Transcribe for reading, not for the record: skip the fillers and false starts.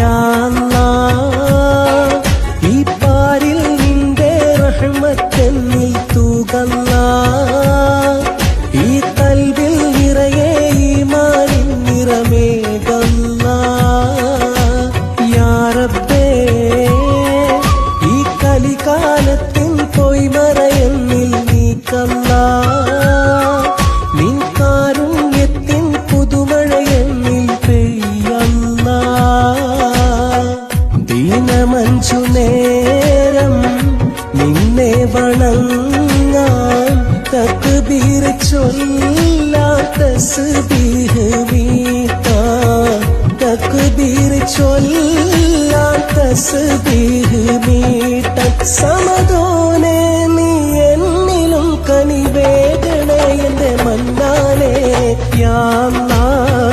യാ അല്ലാഹ് ഈ പാരിൽ നിന്റെ റഹ്മത്തെന്നിൽ തൂകല്ലാഹ് ഈ ഖൽബിൽ നിറയെ ഈമാനിൻ നിറമേകല്ലാഹ് യാ റബ്ബേ ഈ കലികാലത്തിൻ പൊയ്മറയെന്നിൽ നീക്കല്ലാഹ് നിൻ കാരുണ്യത്തിൻ പുതുമഴയെന്നിൽ പെയ്യല്ലാഹ് ദീനമഞ്ചു നേരം നിന്നെ വണങ്ങാൻ തക്ബീർ ചൊല്ലാൻ തസ്ബീഹ് മീട്ടാൻ തക്ബീർ ചൊല്ലാൻ തസ്ബീഹ് മീട്ടാൻ സമദോനെ നീ എന്നിലും കനിവേകണേ എന്റെ മന്നാനെ യാ അല്ലാഹ്